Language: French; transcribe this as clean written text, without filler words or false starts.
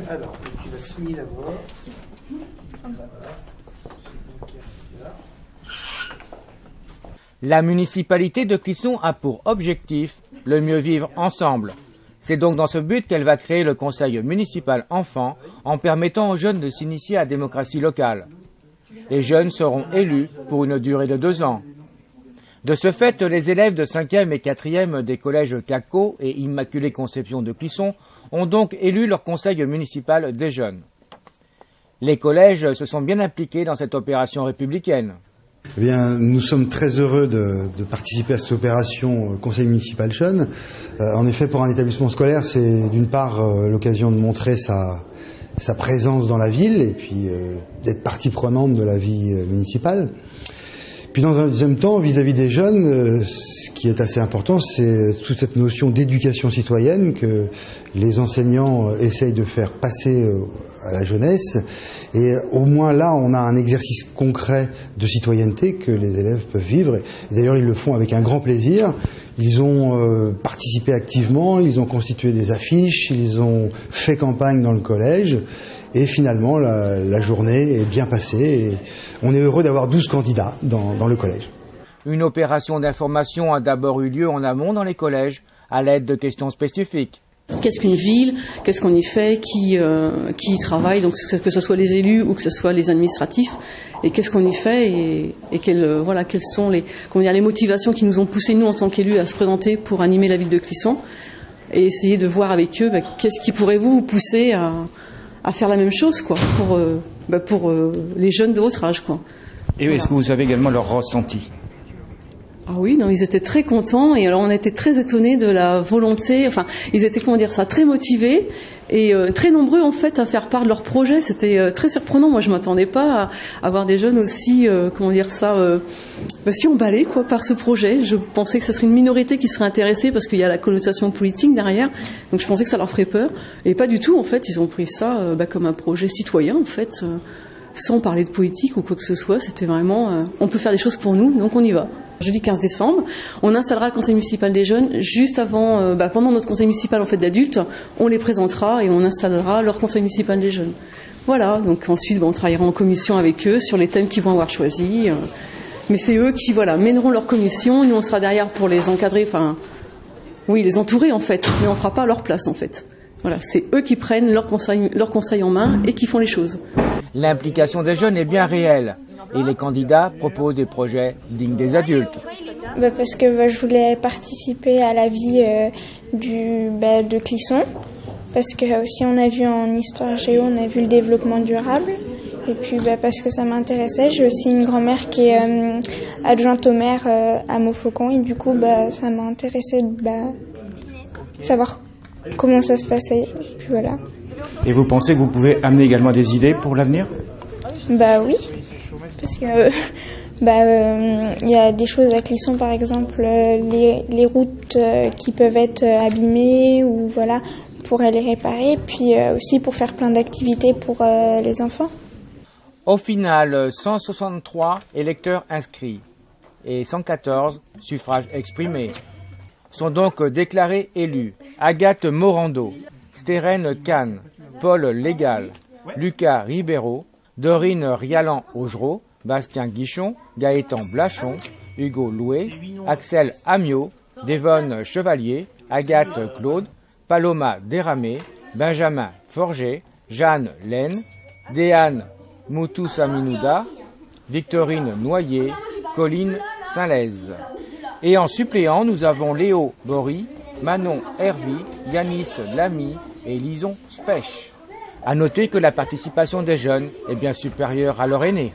Alors, tu vas signer d'abord. La municipalité de Clisson a pour objectif le mieux vivre ensemble. C'est donc dans ce but qu'elle va créer le conseil municipal enfant en permettant aux jeunes de s'initier à la démocratie locale. Les jeunes seront élus pour une durée de 2 ans. De ce fait, les élèves de 5e et 4e des collèges Caco et Immaculée Conception de Clisson ont donc élu leur conseil municipal des jeunes. Les collèges se sont bien impliqués dans cette opération républicaine. Eh bien, nous sommes très heureux de participer à cette opération Conseil municipal jeune. En effet, pour un établissement scolaire, c'est d'une part l'occasion de montrer sa présence dans la ville et puis d'être partie prenante de la vie municipale. Puis dans un deuxième temps, vis-à-vis des jeunes, ce qui est assez important, c'est toute cette notion d'éducation citoyenne que les enseignants essayent de faire passer à la jeunesse. Et au moins là, on a un exercice concret de citoyenneté que les élèves peuvent vivre. Et d'ailleurs, ils le font avec un grand plaisir. Ils ont participé activement, ils ont constitué des affiches, ils ont fait campagne dans le collège. Et finalement, la journée est bien passée et on est heureux d'avoir 12 candidats dans le collège. Une opération d'information a d'abord eu lieu en amont dans les collèges, à l'aide de questions spécifiques. Qu'est-ce qu'une ville? Qu'est-ce qu'on y fait? Qui y travaille? Donc que ce soit les élus ou que ce soit les administratifs. Et qu'est-ce qu'on y fait? Et quelles sont les motivations qui nous ont poussé, nous, en tant qu'élus, à se présenter pour animer la ville de Clisson. Et essayer de voir avec eux qu'est-ce qui pourrait vous pousser à faire la même chose, quoi, pour les jeunes de votre âge, quoi. Et est-ce que vous savez également leur ressenti? Ah oui, non, ils étaient très contents et alors on était très étonnés de la volonté, enfin, ils étaient, très motivés et très nombreux en fait à faire part de leur projet. C'était très surprenant. Moi, je m'attendais pas à avoir des jeunes aussi, si emballés, quoi, par ce projet. Je pensais que ce serait une minorité qui serait intéressée parce qu'il y a la connotation politique derrière. Donc je pensais que ça leur ferait peur et pas du tout. En fait, ils ont pris ça comme un projet citoyen, en fait, sans parler de politique ou quoi que ce soit. C'était vraiment, on peut faire des choses pour nous, donc on y va. Jeudi 15 décembre, on installera le conseil municipal des jeunes juste avant, pendant notre conseil municipal en fait d'adultes, on les présentera et on installera leur conseil municipal des jeunes. Voilà, donc ensuite on travaillera en commission avec eux sur les thèmes qu'ils vont avoir choisis. Mais c'est eux qui mèneront leur commission, nous on sera derrière pour les encadrer, les entourer en fait, mais on ne fera pas à leur place en fait. Voilà, c'est eux qui prennent leur conseil en main et qui font les choses. L'implication des jeunes est bien réelle. Et les candidats proposent des projets dignes des adultes. Parce que je voulais participer à la vie de Clisson. Parce que aussi on a vu en histoire géo, on a vu le développement durable. Et puis parce que ça m'intéressait. J'ai aussi une grand-mère qui est adjointe au maire à Montfaucon. Et du coup, ça m'a intéressé de savoir comment ça se passait. Et puis voilà. Et vous pensez que vous pouvez amener également des idées pour l'avenir? Oui. Parce que y a des choses à Clisson, par exemple les routes qui peuvent être abîmées ou on pourrait les réparer, puis aussi pour faire plein d'activités pour les enfants. Au final, 163 électeurs inscrits et 114 suffrages exprimés sont donc déclarés élus. Agathe Morando, Stérène Kahn, Paul Légal, Lucas Ribeiro, Dorine Rialan-Augereau, Bastien Guichon, Gaëtan Blachon, Hugo Loué, Axel Amiot, Devonne Chevalier, Agathe Claude, Paloma Déramé, Benjamin Forger, Jeanne Laine, Déane Moutoussaminouda, Victorine Noyer, Colline Saint-Lez. Et en suppléant, nous avons Léo Bory, Manon Hervy, Yanis Lamy et Lison Spech. À noter que la participation des jeunes est bien supérieure à leur aînés.